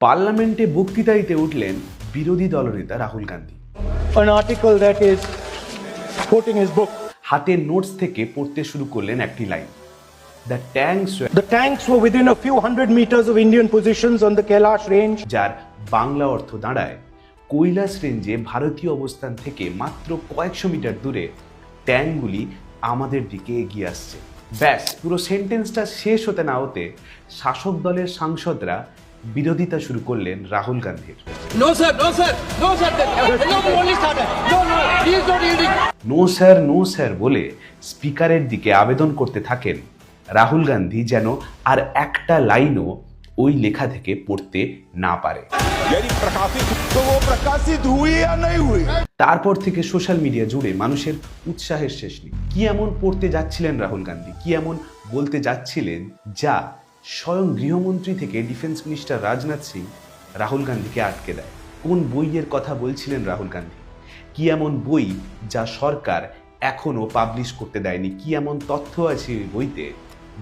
পার্লামেন্টে বক্তৃতা দিতে উঠলেন বিরোধী দলনেতা Rahul Gandhi. An article that is quoting his book. হাতের নোটস থেকে পড়তে শুরু করলেন একটি line, The tanks were within a few hundred meters of Indian positions on the Kailash range. যার বাংলা অর্থ দাঁড়ায় কৈলাস রেঞ্জে ভারতীয় অবস্থান থেকে মাত্র কয়েকশো মিটার দূরে ট্যাঙ্কগুলি আমাদের দিকে এগিয়ে আসছে। ব্যাস, পুরো সেন্টেন্সটা শেষ হতে না হতে শাসক দলের সাংসদরা বিরোধিতা শুরু করলেন রাহুল গান্ধীর। No sir, no sir, no sir. No, only started. No, he is not yielding. No sir বলে স্পিকারের দিকে আবেদন করতে থাকেন রাহুল গান্ধী যেন আর একটা লাইনও ওই লেখা থেকে পড়তে না পারে। তারপর থেকে সোশ্যাল মিডিয়া জুড়ে মানুষের উৎসাহের শেষ নেই। কি এমন পড়তে যাচ্ছিলেন রাহুল গান্ধী, কি এমন বলতে যাচ্ছিলেন যা স্বয়ং গৃহমন্ত্রী থেকে ডিফেন্স মিনিস্টার রাজনাথ সিং রাহুল গান্ধীকে আটকে দেয়। কোন বইয়ের কথা বলছিলেন রাহুল গান্ধী, কি এমন বই যা সরকার এখনো পাবলিশ করতে দেয়নি, কি এমন তথ্য আছে ওই বইতে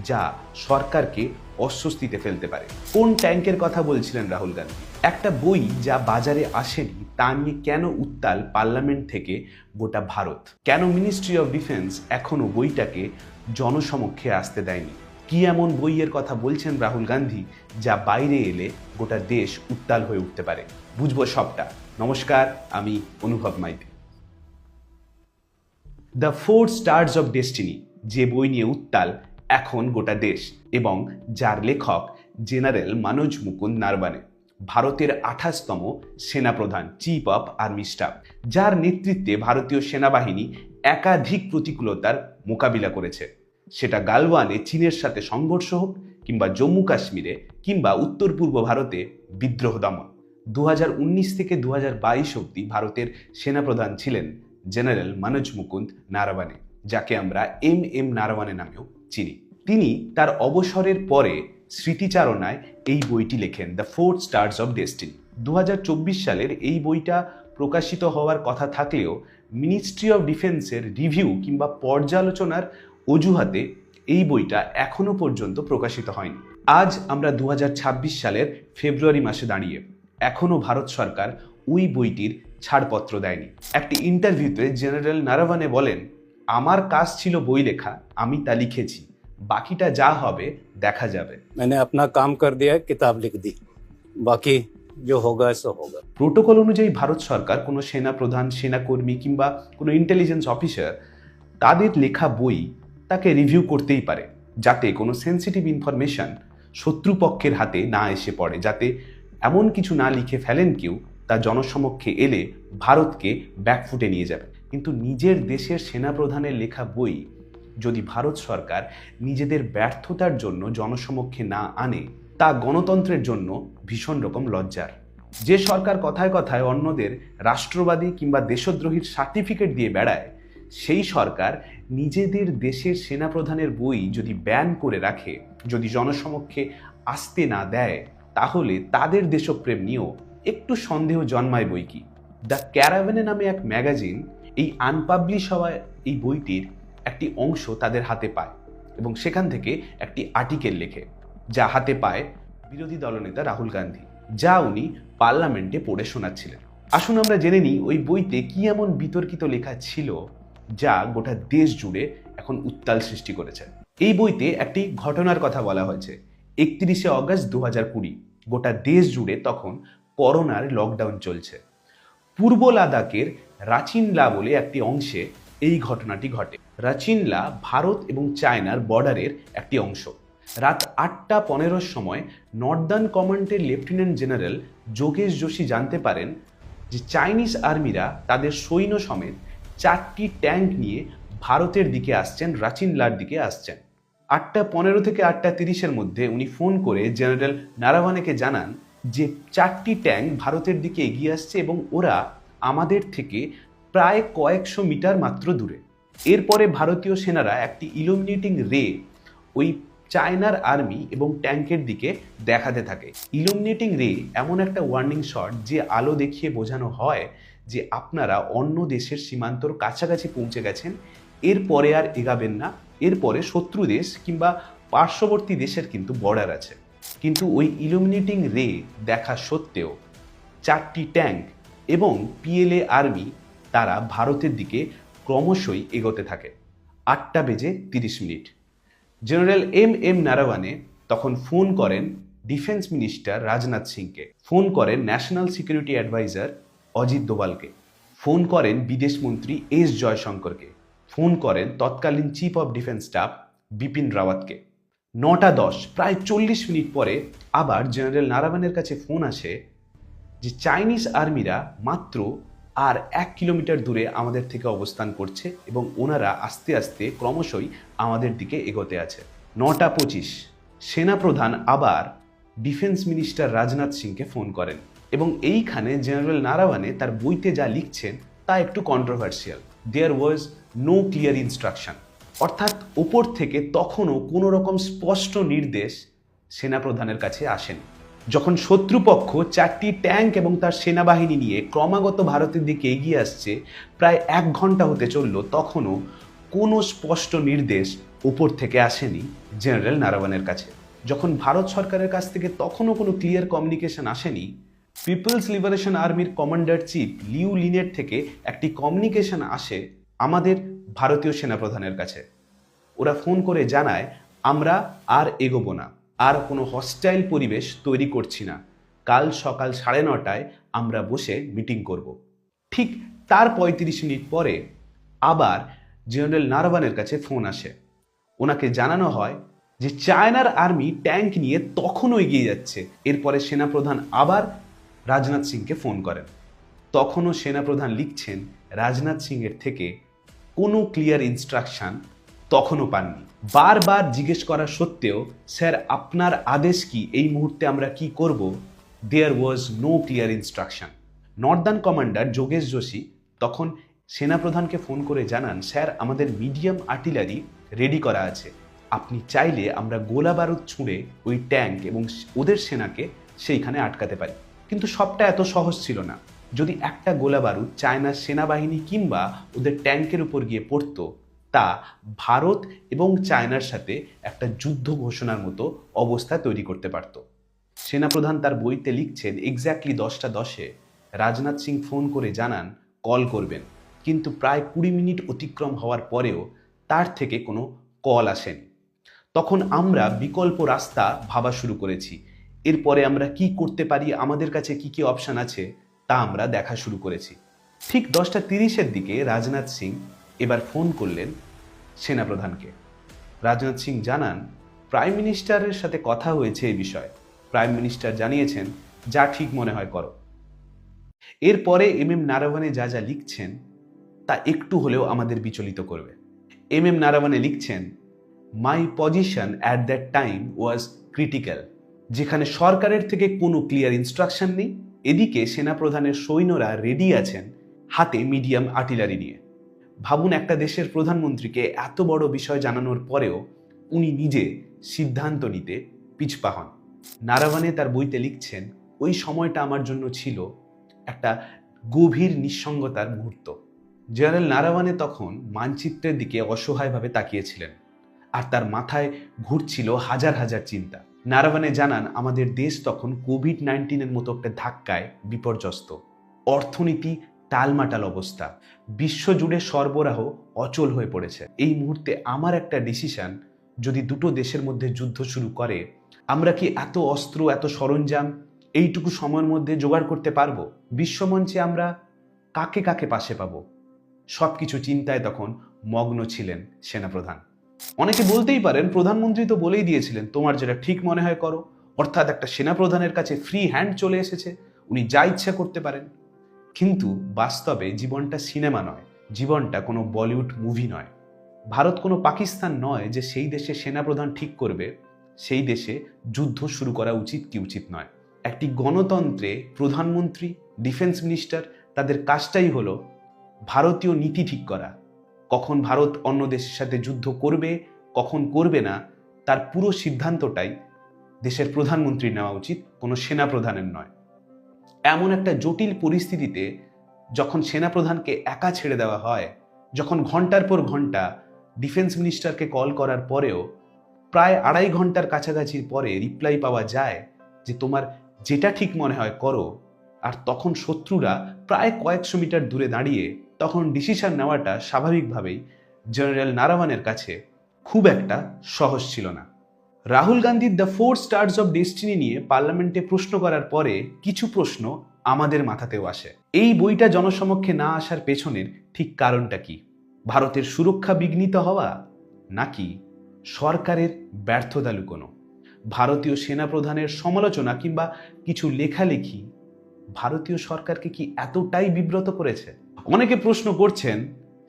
যা সরকারকে অস্বস্তিতে ফেলতে পারে। কোন ট্যাঙ্কের কথা বলছিলেন রাহুল গান্ধী, একটা বই যা বাজারে আসেনি তা নিয়ে কেন উত্তাল পার্লামেন্ট থেকে গোটা ভারত, কেন মিনিস্ট্রি অফ ডিফেন্স এখনো বইটাকে জনসমক্ষে আসতে দেয়নি, কি এমন বইয়ের কথা বলছেন রাহুল গান্ধী যা বাইরে এলে গোটা দেশ উত্তাল হয়ে উঠতে পারে। বুঝবো সবটা। নমস্কার, আমি Anubhav Maiti. The 4 stars of destiny যে বই নিয়ে উত্তাল এখন গোটা দেশ এবং যার লেখক জেনারেল মনোজ মুকুন্দ নারবানে, ভারতের 28তম সেনাপ্রধান, চিফ অফ আর্মি স্টাফ, যার নেতৃত্বে ভারতীয় সেনাবাহিনী একাধিক প্রতিকূলতার মোকাবিলা করেছে। সেটা গালওয়ানে চীনের সাথে সংঘর্ষ হোক কিংবা জম্মু কাশ্মীরে কিংবা উত্তর পূর্ব ভারতে বিদ্রোহ দমন। 2019 থেকে 2022 অবধি ভারতের সেনাপ্রধান ছিলেন জেনারেল মনোজ মুকুন্দ নারবানে, যাকে আমরা এম নারবানে নামেও চিনি। তিনি তার অবসরের পরে স্মৃতিচারণায় এই বইটি লেখেন, দ্য 4 স্টার্স অফ ডেস্টিনি। 2024 সালের এই বইটা প্রকাশিত হওয়ার কথা থাকলেও মিনিস্ট্রি অফ ডিফেন্সের রিভিউ কিংবা পর্যালোচনার অজুহাতে এই বইটা এখনো পর্যন্ত প্রকাশিত হয়নি। আজ আমরা 2026 সালের ফেব্রুয়ারি মাসে দাঁড়িয়ে এখনো ভারত সরকার ওই বইটির ছাড়পত্র দেয়নি। একটি ইন্টারভিউতে জেনারেল নারবানে বলেন, আমার কাজ ছিল বই লেখা, আমি তা লিখেছি, বাকিটা যা হবে দেখা যাবে। मैंने अपना काम कर दिया, किताब लिख दी, बाकी जो होगा सो होगा। প্রোটোকল অনুযায়ী ভারত সরকার কোনো সেনাপ্রধান, সেনাকর্মী কিংবা কোনো ইন্টেলিজেন্স অফিসার তাদের লেখা বই তাকে রিভিউ করতেই পারে, যাতে কোনো সেন্সিটিভ ইনফরমেশন শত্রুপক্ষের হাতে না এসে পড়ে, যাতে এমন কিছু না লিখে ফেলেন কেউ তা জনসমক্ষে এলে ভারতকে ব্যাকফুটে নিয়ে যাবে। কিন্তু নিজের দেশের সেনাপ্রধানের লেখা বই যদি ভারত সরকার নিজেদের ব্যর্থতার জন্য জনসমক্ষে না আনে, তা গণতন্ত্রের জন্য ভীষণ রকম লজ্জার। যে সরকার কথায় কথায় অন্যদের রাষ্ট্রবাদী কিংবা দেশদ্রোহীর সার্টিফিকেট দিয়ে বেড়ায়, সেই সরকার নিজেদের দেশের সেনাপ্রধানের বই যদি ব্যান করে রাখে, যদি জনসমক্ষে আসতে না দেয়, তাহলে তাদের দেশপ্রেম নিয়েও একটু সন্দেহ জন্মায় বই কি। দ্য ক্যারাভেনে নামে এক ম্যাগাজিন এই আনপাবলিশ হওয়া এই বইটির একটি অংশ তাদের হাতে পায় এবং সেখান থেকে একটি আর্টিকেল লেখে, যা হাতে পায় বিরোধী দলনেতা রাহুল গান্ধী, যা উনি পার্লামেন্টে পড়ে শোনাচ্ছিলেন। আসুন আমরা জেনে নিই ওই বইতে কি এমন বিতর্কিত লেখা ছিল যা গোটা দেশ জুড়ে এখন উত্তাল সৃষ্টি করেছে। এই বইতে একটি ঘটনার কথা বলা হয়েছে। 31শে অগস্ট 2020 গোটা দেশ জুড়ে তখন করোনার লকডাউন চলছে। পূর্ব লাদাখের রাচিনলা বলে একটি অংশে এই ঘটনাটি ঘটে। রাচিনলা ভারত এবং চায়নার বর্ডারের একটি অংশ। রাত 8:15 সময় নর্দার্ন কমান্ডের লেফটেন্যান্ট জেনারেল যোগেশ যোশী জানতে পারেন যে চাইনিজ আর্মিরা তাদের সৈন্য সমেত 4টি ট্যাঙ্ক নিয়ে ভারতের দিকে আসছেন, রাচিনলার দিকে আসছেন। 8:15 থেকে 8:30-এর মধ্যে উনি ফোন করে জেনারেল নারাভানেকে জানান যে 4টি ট্যাঙ্ক ভারতের দিকে এগিয়ে আসছে এবং ওরা আমাদের থেকে প্রায় কয়েকশো মিটার মাত্র দূরে। এরপরে ভারতীয় সেনারা একটি ইলুমিনেটিং রে ওই চায়নার আর্মি এবং ট্যাঙ্কের দিকে দেখাতে থাকে। ইলুমিনেটিং রে এমন একটা ওয়ার্নিং শট যে আলো দেখিয়ে বোঝানো হয় যে আপনারা অন্য দেশের সীমান্তর কাছাকাছি পৌঁছে গেছেন, এরপরে আর এগাবেন না, এরপরে শত্রু দেশ কিংবা পার্শ্ববর্তী দেশের কিন্তু বর্ডার আছে। কিন্তু ওই ইলুমিনেটিং রে দেখা সত্ত্বেও 4টি ট্যাঙ্ক এবং পিএলএ আর্মি তারা ভারতের দিকে ক্রমশই এগোতে থাকে। 8:30 জেনারেল এম নারাওয়ানে তখন ফোন করেন ডিফেন্স মিনিস্টার রাজনাথ সিংকে, ফোন করেন ন্যাশনাল সিকিউরিটি অ্যাডভাইজার অজিত দোভালকে, ফোন করেন বিদেশ মন্ত্রী এস জয়শঙ্করকে, ফোন করেন তৎকালীন chief of defence staff Bipin রাওয়াতকে। 9:10 প্রায় 40 মিনিট পরে আবার জেনারেল নারাওয়ানের কাছে ফোন আসে যে চাইনিজ আর্মিরা মাত্র আর 1 কিলোমিটার দূরে আমাদের থেকে অবস্থান করছে এবং ওনারা আস্তে আস্তে ক্রমশই আমাদের দিকে এগোতে আছে। 9:25 সেনাপ্রধান আবার ডিফেন্স মিনিস্টার রাজনাথ সিংকে ফোন করেন এবং এইখানে জেনারেল নারাওয়ানে তার বইতে যা লিখছেন তা একটু controversial. There was no clear instruction, অর্থাৎ ওপর থেকে তখনও কোনো রকম স্পষ্ট নির্দেশ সেনাপ্রধানের কাছে আসেনি। যখন শত্রুপক্ষ 4টি ট্যাঙ্ক এবং তার সেনাবাহিনী নিয়ে ক্রমাগত ভারতের দিকে এগিয়ে আসছে, প্রায় 1 ঘন্টা হতে চলল, তখনও কোনো স্পষ্ট নির্দেশ উপর থেকে আসেনি জেনারেল নারাওয়ানের কাছে। যখন ভারত সরকারের কাছ থেকে তখনও কোনো ক্লিয়ার কমিউনিকেশন আসেনি, পিপলস লিবারেশন আর্মির কমান্ডার চিফ লিউ লিনের থেকে একটি কমিউনিকেশন আসে আমাদের ভারতীয় সেনাপ্রধানের কাছে। ওরা ফোন করে জানায়, আমরা আর এগোবো না, আর কোনো হস্টাইল পরিবেশ তৈরি করছি না, কাল সকাল 9:30টায় আমরা বসে মিটিং করব। ঠিক তার 35 মিনিট পরে আবার জেনারেল নারাওয়ানের কাছে ফোন আসে। ওনাকে জানানো হয় যে চায়নার আর্মি ট্যাঙ্ক নিয়ে তখনও এগিয়ে যাচ্ছে। এরপরে সেনাপ্রধান আবার রাজনাথ সিংকে ফোন করেন। তখনও সেনাপ্রধান লিখছেন রাজনাথ সিংয়ের থেকে কোনো ক্লিয়ার ইনস্ট্রাকশন তখনও পাননি। বারবার জিজ্ঞেস করা সত্ত্বেও, স্যার আপনার আদেশ কি, এই মুহূর্তে আমরা কি করব? There was no clear instruction. Northern commander Yogesh Joshi তখন সেনাপ্রধানকে ফোন করে জানান, স্যার আমাদের মিডিয়াম আর্টিলারি রেডি করা আছে, আপনি চাইলে আমরা গোলা বারুদ ছুঁড়ে ওই ট্যাঙ্ক এবং ওদের সেনাকে সেইখানে আটকাতে পারি। কিন্তু সবটা এত সহজ ছিল না। যদি একটা গোলা বারুদ চায়নার সেনাবাহিনী কিংবা ওদের ট্যাঙ্কের উপর গিয়ে পড়তো, তা ভারত এবং চায়নার সাথে একটা যুদ্ধ ঘোষণার মতো অবস্থা তৈরি করতে পারত। সেনাপ্রধান তার বইতে লিখছেন, এক্স্যাক্টলি 10:10 রাজনাথ সিং ফোন করে জানান কল করবেন, কিন্তু প্রায় 20 মিনিট অতিক্রম হওয়ার পরেও তার থেকে কোনো কল আসেনি। তখন আমরা বিকল্প রাস্তা ভাবা শুরু করেছি। এরপরে আমরা কি করতে পারি, আমাদের কাছে কি কি অপশন আছে তা আমরা দেখা শুরু করেছি। ঠিক 10:30 দিকে রাজনাথ সিং এবার ফোন করলেন সেনাপ্রধানকে। রাজনাথ সিং জানান, প্রাইম মিনিস্টারের সাথে কথা হয়েছে এই বিষয়ে, প্রাইম মিনিস্টার জানিয়েছেন যা ঠিক মনে হয় করো। এরপরে এম নারাওয়ানে যা যা লিখছেন তা একটু হলেও আমাদের বিচলিত করবে। এম নারাওয়ানে লিখছেন, মাই position at that time was critical. যেখানে সরকারের থেকে কোনো ক্লিয়ার ইনস্ট্রাকশন নেই, এদিকে সেনাপ্রধানের সৈন্যরা রেডি আছেন হাতে মিডিয়াম আর্টিলারি নিয়ে। ভাবুন, একটা দেশের প্রধানমন্ত্রীকে এত বড় বিষয় জানানোর পরেও উনি নিজে সিদ্ধান্ত নিতে পিছপা হন। নারাওয়ানে তার বইতে লিখছেন, ওই সময়টা আমার জন্য ছিল একটা গভীর নিঃসঙ্গতার মুহূর্ত। জেনারেল নারাওয়ানে তখন মানচিত্রের দিকে অসহায়ভাবে তাকিয়েছিলেন আর তার মাথায় ঘুরছিল হাজার হাজার চিন্তা। নারাওয়ানে জানান, আমাদের দেশ তখন কোভিড-19 মতো একটা ধাক্কায় বিপর্যস্ত, অর্থনীতি টালমাটাল অবস্থা, বিশ্বজুড়ে সরবরাহ অচল হয়ে পড়েছে। এই মুহূর্তে আমার একটা ডিসিশন, যদি দুটো দেশের মধ্যে যুদ্ধ শুরু করে, আমরা কি এত অস্ত্র এত সরঞ্জাম এইটুকু সময়ের মধ্যে জোগাড় করতে পারবো? বিশ্বমঞ্চে আমরা কাকে কাকে পাশে পাবো? সবকিছু চিন্তায় তখন মগ্ন ছিলেন সেনাপ্রধান। অনেকে বলতেই পারেন, প্রধানমন্ত্রী তো বলেই দিয়েছিলেন তোমার যেটা ঠিক মনে হয় করো, অর্থাৎ একটা সেনাপ্রধানের কাছে ফ্রি হ্যান্ড চলে এসেছে, উনি যা ইচ্ছা করতে পারেন। কিন্তু বাস্তবে জীবনটা সিনেমা নয়, জীবনটা কোনো বলিউড মুভি নয়। ভারত কোনো পাকিস্তান নয় যে সেই দেশে সেনাপ্রধান ঠিক করবে সেই দেশে যুদ্ধ শুরু করা উচিত কি উচিত নয়। একটি গণতন্ত্রে প্রধানমন্ত্রী, ডিফেন্স মিনিস্টার, তাদের কাজটাই হলো ভারতীয় নীতি ঠিক করা। কখন ভারত অন্য দেশের সাথে যুদ্ধ করবে, কখন করবে না, তার পুরো সিদ্ধান্তটাই দেশের প্রধানমন্ত্রীর নেওয়া উচিত, কোনো সেনাপ্রধানের নয়। এমন একটা জটিল পরিস্থিতিতে যখন সেনাপ্রধানকে একা ছেড়ে দেওয়া হয়, যখন ঘন্টার পর ঘন্টা ডিফেন্স মিনিস্টারকে কল করার পরেও প্রায় 2.5 ঘন্টার কাছাকাছির পরে রিপ্লাই পাওয়া যায় যে তোমার যেটা ঠিক মনে হয় করো, আর তখন শত্রুরা প্রায় কয়েকশো মিটার দূরে দাঁড়িয়ে তখন ডিসিশন নেওয়াটা স্বাভাবিকভাবেই জেনারেল নারাওয়ানের কাছে খুব একটা সহজ ছিল না। রাহুল গান্ধীর দ্য 4 স্টার্স অফ ডেস্টিনি নিয়ে পার্লামেন্টে প্রশ্ন করার পরে কিছু প্রশ্ন আমাদের মাথাতেও আসে। এই বইটা জনসমক্ষে না আসার পেছনের ঠিক কারণটা কি? ভারতের সুরক্ষা বিঘ্নিত হওয়া, নাকি সরকারের ব্যর্থতা লুকোনো? ভারতীয় সেনাপ্রধানের সমালোচনা কিংবা কিছু লেখালেখি ভারতীয় সরকারকে কি এতটাই বিব্রত করেছে? অনেকে প্রশ্ন করছেন,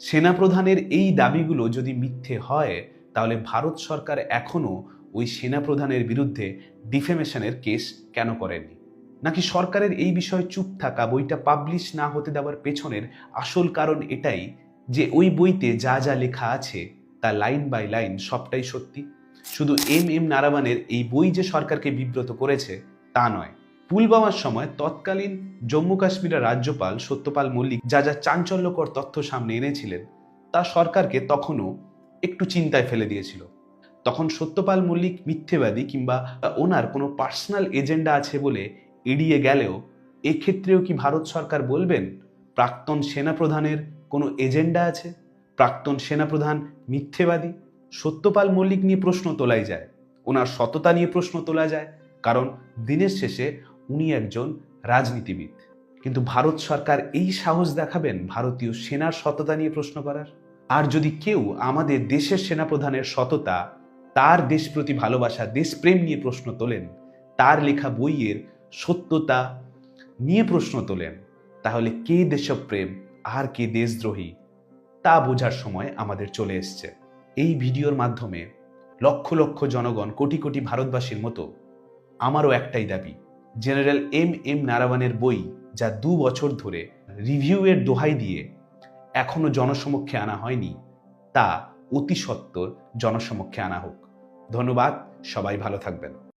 সেনাপ্রধানের এই দাবিগুলো যদি মিথ্যে হয় তাহলে ভারত সরকার এখনো ওই সেনাপ্রধানের বিরুদ্ধে ডিফেমেশনের কেস কেন করেনি? নাকি সরকারের এই বিষয়ে চুপ থাকা, বইটা পাবলিশ না হতে দেওয়ার পেছনের আসল কারণ এটাই যে ওই বইতে যা যা লেখা আছে তা লাইন বাই লাইন সবটাই সত্যি? শুধু এম নারাওয়ানের এই বই যে সরকারকে বিব্রত করেছে তা নয়, পুলওয়ামার সময় তৎকালীন জম্মু কাশ্মীরের রাজ্যপাল সত্যপাল মল্লিক যা যা চাঞ্চল্যকর তথ্য সামনে এনেছিলেন তা সরকারকে তখনও একটু চিন্তায় ফেলে দিয়েছিল। তখন সত্যপাল মল্লিক মিথ্যেবাদী কিংবা ওনার কোনো পার্সোনাল এজেন্ডা আছে বলে এড়িয়ে গেলেও এক্ষেত্রেও কি ভারত সরকার বলবেন প্রাক্তন সেনাপ্রধানের কোনো এজেন্ডা আছে, প্রাক্তন সেনাপ্রধান মিথ্যেবাদী? সত্যপাল মল্লিক নিয়ে প্রশ্ন তোলাই যায়, ওনার সততা নিয়ে প্রশ্ন তোলা যায়, কারণ দিনের শেষে উনি একজন রাজনীতিবিদ। কিন্তু ভারত সরকার এই সাহস দেখাবেন ভারতীয় সেনার সততা নিয়ে প্রশ্ন করার? আর যদি কেউ আমাদের দেশের সেনাপ্রধানের সততা, তার দেশ প্রতি ভালোবাসা, দেশপ্রেম নিয়ে প্রশ্ন তোলেন, তার লেখা বইয়ের সত্যতা নিয়ে প্রশ্ন তোলেন, তাহলে কে দেশপ্রেম আর কে দেশদ্রোহী তা বোঝার সময় আমাদের চলে এসছে। এই ভিডিওর মাধ্যমে লক্ষ লক্ষ জনগণ, কোটি কোটি ভারতবাসীর মতো আমারও একটাই দাবি, জেনারেল এম নারাওয়ানের বই যা 2 বছর ধরে রিভিউয়ের দোহাই দিয়ে এখনো জনসমক্ষে আনা হয়নি, তা অতি সত্বর জনসমক্ষে আনা হোক। ধন্যবাদ, সবাই ভালো থাকবেন।